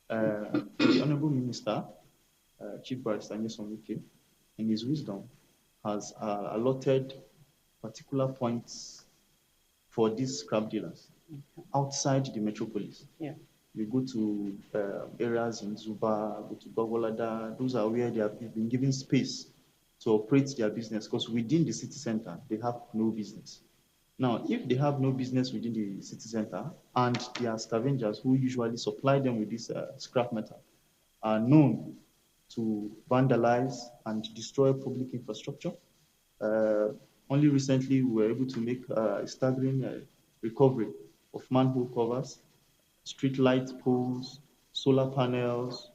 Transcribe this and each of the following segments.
The Honorable Minister, Chief Barrister Nyesom Wike, in his wisdom, has allotted particular points for these scrap dealers outside the metropolis. Yeah. You go to areas in Zuba, go to Bagolada, those are where they have been given space to operate their business because within the city center, they have no business. Now, if they have no business within the city center and they are scavengers who usually supply them with this scrap metal, are known to vandalize and destroy public infrastructure. Uh, Only recently, we were able to make a staggering recovery of manhole covers, street light poles, solar panels,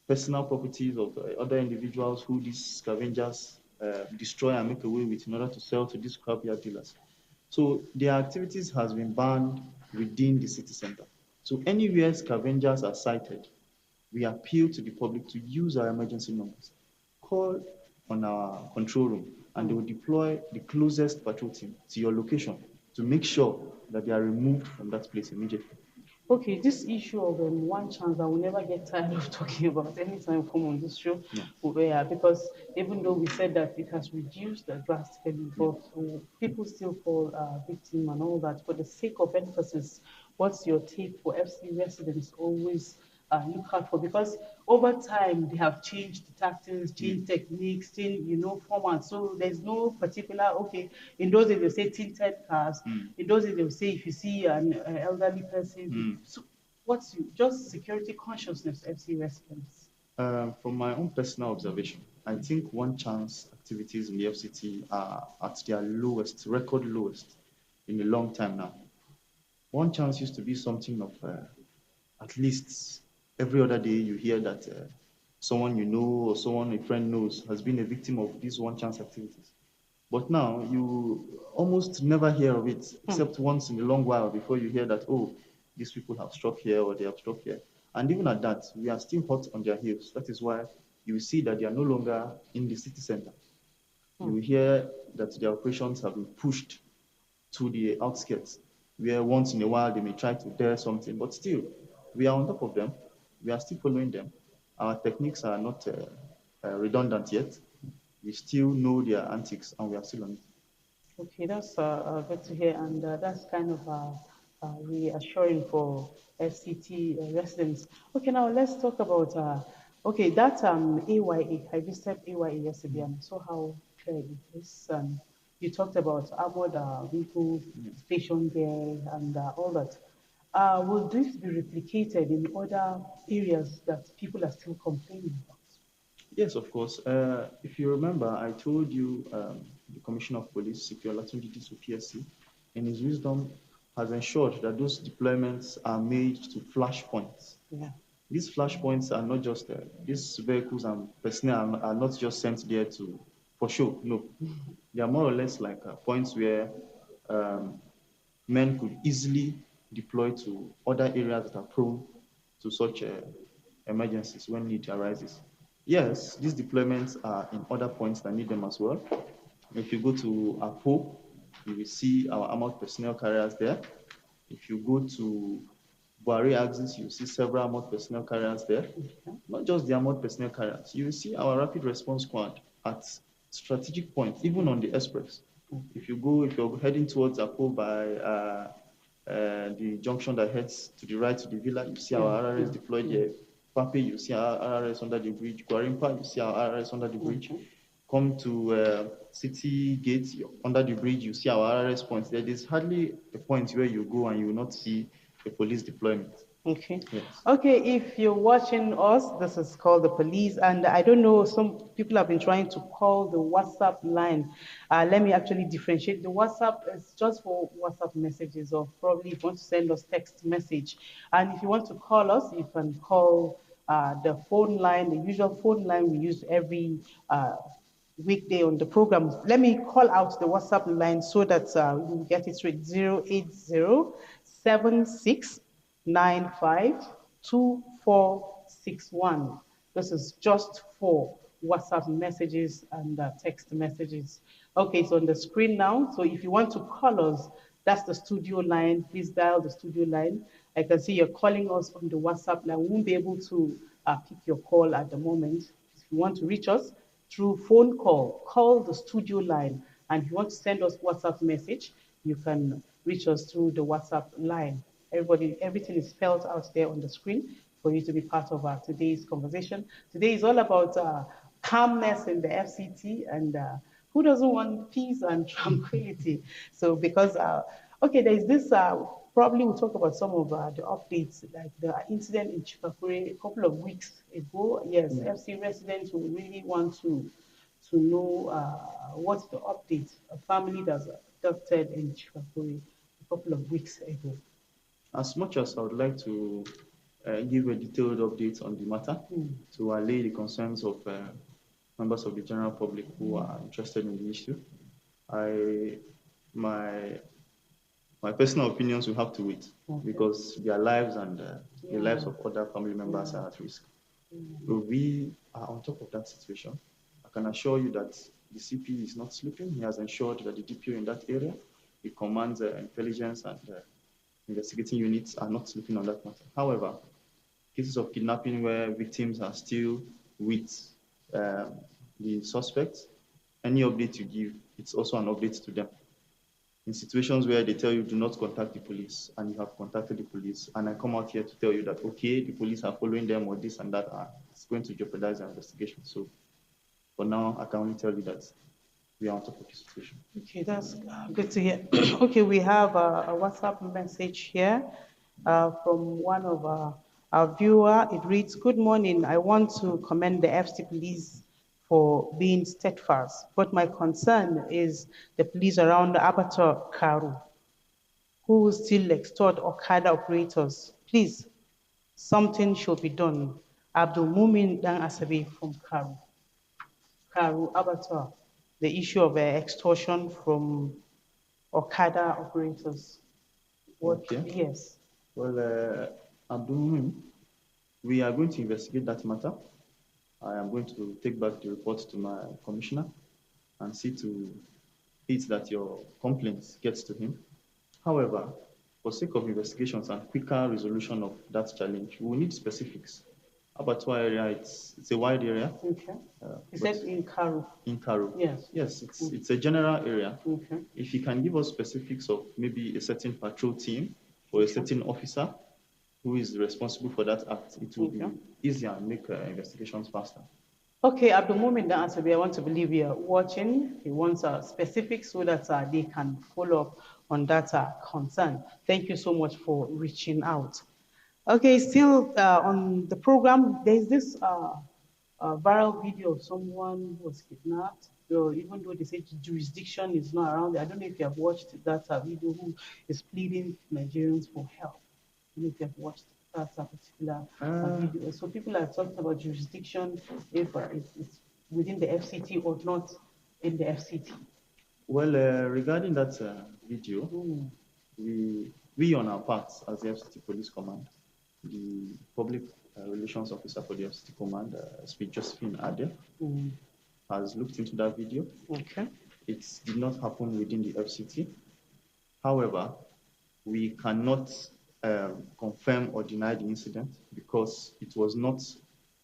personal properties of other individuals who these scavengers destroy and make away with in order to sell to these scrapyard dealers. So their activities has been banned within the city center. So anywhere scavengers are sighted, we appeal to the public to use our emergency numbers. Call on our control room and they will deploy the closest patrol team to your location to make sure that they are removed from that place immediately. Okay, this issue of one chance, I will never get tired of talking about anytime we come on this show, Yeah. because even though we said that it has reduced drastically, Yeah. but people still fall victim and all that. For the sake of emphasis, what's your take for FC residents always look out for? Because over time they have changed the tactics, Yeah. changed techniques, changed formats. So there's no particular In those days they say tinted cars. Mm. In those days they will say if you see an elderly person. Mm. So what's just security consciousness FC residents? From my own personal observation, I think one chance activities in the FCT are at their lowest, record lowest in a long time now. One chance used to be something of at least every other day you hear that someone you know or someone a friend knows has been a victim of these one chance activities. But now you almost never hear of it except once in a long while before you hear that, oh, these people have struck here or they have struck here. And even at that, we are still hot on their heels. That is why you will see that they are no longer in the city center. You will hear that their operations have been pushed to the outskirts, where once in a while they may try to dare something, but still, we are on top of them. We are still following them. Our techniques are not redundant yet. We still know their antics, and we are still on it. Okay, that's good to hear, and that's kind of reassuring for FCT residents. Okay, now let's talk about okay, that AYA. I visited AYA yesterday and I saw how clear it is. You talked about armored vehicles stationed there and all that. Will this be replicated in other areas that people are still complaining about? Yes, of course. If you remember, I told you the Commissioner of Police, Secure Latunji Disu PSC, in his wisdom, has ensured that those deployments are made to flashpoints. Yeah. These flashpoints are not just these vehicles and personnel are not just sent there to for show. No, they are more or less like points where um, men could easily deploy to other areas that are prone to such emergencies when need arises. Yes, these deployments are in other points that need them as well. If you go to Apo, you will see our armored personnel carriers there. If you go to Buhari axis, you see several armored personnel carriers there. Not just the armored personnel carriers, you will see our rapid response squad at strategic points, even on the express. If you're heading towards Apo by the junction that heads to the right to the villa, you see our RRS deployed there. Pape, you see our RRS under the bridge. Guarimpa, you see our RRS under the bridge. Come to City Gate, under the bridge, you see our RRS points there. There's hardly a point where you go and you will not see a police deployment. Okay. Yes. Okay, if you're watching us, this is called the police, and I don't know, some people have been trying to call the WhatsApp line. Let me actually differentiate. The WhatsApp is just for WhatsApp messages, or probably if you want to send us text message. And if you want to call us, you can call the phone line, the usual phone line we use every weekday on the program. Let me call out the WhatsApp line so that you get it straight. 08076952461. This is just for WhatsApp messages and text messages. Okay, it's on the screen now. So if you want to call us, that's the studio line. Please dial the studio line. I can see you're calling us on the WhatsApp line. We won't be able to pick your call at the moment. If you want to reach us through phone call, call the studio line. And if you want to send us WhatsApp message, you can reach us through the WhatsApp line. Everybody, everything is spelled out there on the screen for you to be part of today's conversation. Today is all about calmness in the FCT, and who doesn't want peace and tranquility? So, because, okay, there's this, probably we'll talk about some of the updates, like the incident in Chipakure a couple of weeks ago. Yes, Yeah. FC residents will really want to know what's the update. A family that's adopted in Chipakure a couple of weeks ago. As much as I would like to give a detailed update on the matter Mm. to allay the concerns of members of the general public who are interested in the issue, I my my personal opinions will have to wait Okay. because their lives and the lives Yeah. of other family members Yeah. are at risk. We are on top of that situation. I can assure you that the CP is not sleeping. He has ensured that the DPO in that area, the commands, intelligence, and investigating units are not sleeping on that matter. However, cases of kidnapping where victims are still with um, the suspects, any update you give, it's also an update to them. In situations where they tell you do not contact the police and you have contacted the police, and I come out here to tell you that, okay, the police are following them or this and that, it's going to jeopardize the investigation. So for now, I can only tell you that we are on top of the situation. Okay, that's good to hear. Okay, we have a WhatsApp message here from one of our viewer. It reads, "Good morning. I want to commend the FCT police for being steadfast, but my concern is the police around the Abattoir Karu, who still extort Okada operators. Please, something should be done." Abdul Mumin Dan Asabi from Karu Abattoir, the issue of extortion from Okada operators. What? Okay. Yes. Well, Abdul, we are going to investigate that matter. I am going to take back the report to my commissioner and see to it that your complaint gets to him. However, for sake of investigations and quicker resolution of that challenge, we will need specifics. Abattoir area, it's a wide area, Okay. Is but that in Karu? in Karo. Yes. Yes, it's a general area. Okay. If you can give us specifics of maybe a certain patrol team or a certain officer who is responsible for that act, it will be Okay. easier and make investigations faster. Okay, at the moment, the answer, I want to believe you're watching. He wants specifics so that they can follow up on that concern. Thank you so much for reaching out. Okay, still on the program, there's this viral video of someone who was kidnapped. So even though they say jurisdiction is not around there, I don't know if you have watched that video who is pleading Nigerians for help. I don't know if you have watched that particular video. So people are talking about jurisdiction, if it's within the FCT or not in the FCT. Well, regarding that video, Mm. we on our part as the FCT Police Command, the public relations officer for the FCT Command, SP Josephine Ade, Mm. has looked into that video. Okay. It did not happen within the FCT. However, we cannot confirm or deny the incident because it was not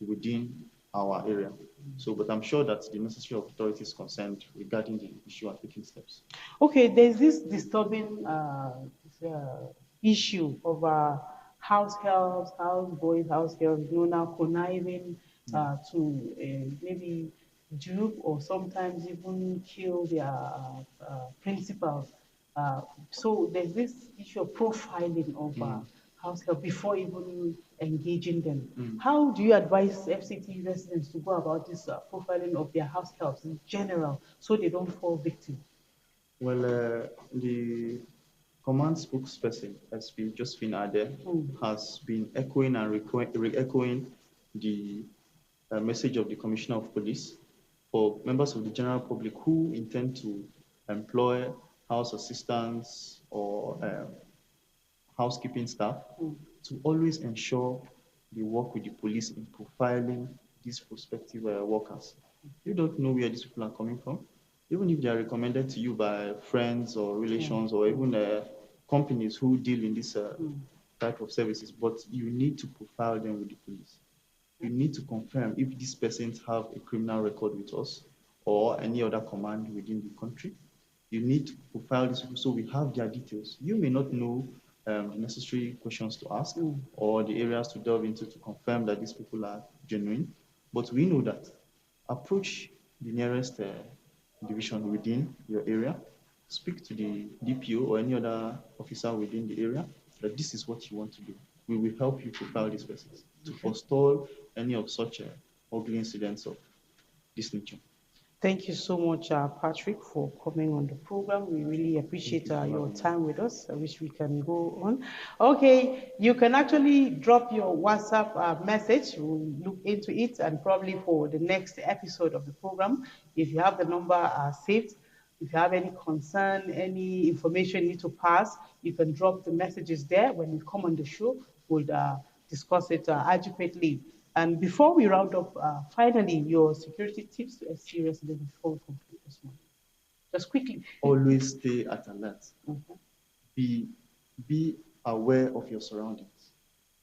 within our area. So, but I'm sure that the necessary authorities concerned regarding the issue are taking steps. Okay, there's this disturbing issue of house helps, house boys, house girls, now conniving to maybe dupe or sometimes even kill their principals. So there's this issue of profiling of house help before even engaging them. How do you advise FCT residents to go about this profiling of their house helps in general so they don't fall victim? Well, the command spokesperson, SP Josephine Ade, has been echoing and re-echoing the message of the Commissioner of Police for members of the general public who intend to employ house assistants or housekeeping staff to always ensure they work with the police in profiling these prospective workers. You don't know where these people are coming from. Even if they are recommended to you by friends or relations or even companies who deal in this type of services, but you need to profile them with the police. You need to confirm if these persons have a criminal record with us or any other command within the country. You need to profile these people so we have their details. You may not know the necessary questions to ask or the areas to delve into to confirm that these people are genuine, but we know that. Approach the nearest division within your area, speak to the DPO or any other officer within the area that this is what you want to do. We will help you profile these persons to forestall any of such ugly incidents of this nature. Thank you so much, Patrick, for coming on the program. We really Thank appreciate you for your having me. time with us. I wish we can go on. Okay, you can actually drop your WhatsApp message. We'll look into it and probably for the next episode of the program, if you have the number saved, if you have any concern, any information you need to pass, you can drop the messages there. When we come on the show, we'll discuss it adequately. And before we round up, finally, your security tips to SC residents before we conclude this morning. Just quickly. Always stay at alert. Mhm. Be, be aware of your surroundings.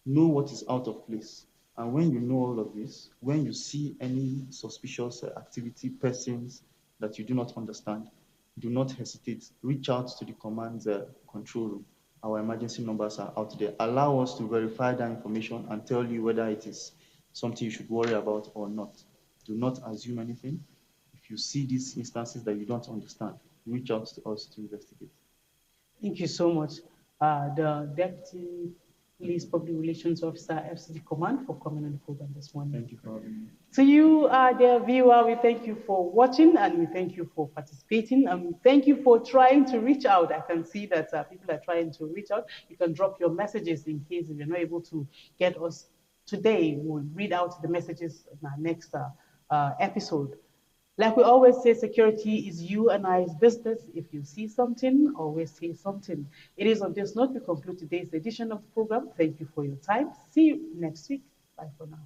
Know what is out of place. And when you know all of this, when you see any suspicious activity, persons that you do not understand, do not hesitate. Reach out to the command control room. Our emergency numbers are out there. Allow us to verify that information and tell you whether it is something you should worry about or not. Do not assume anything. If you see these instances that you don't understand, reach out to us to investigate. Thank you so much, the Deputy Police Public Relations Officer, FCD Command, for coming on the program this morning. Thank you for having me. To you, dear viewer, we thank you for watching and we thank you for participating and we thank you for trying to reach out. I can see that people are trying to reach out. You can drop your messages in case if you're not able to get us today. We'll read out the messages in our next episode. Like we always say, security is you and I's business. If you see something, always say something. It is on this note we conclude today's edition of the program. Thank you for your time. See you next week. Bye for now.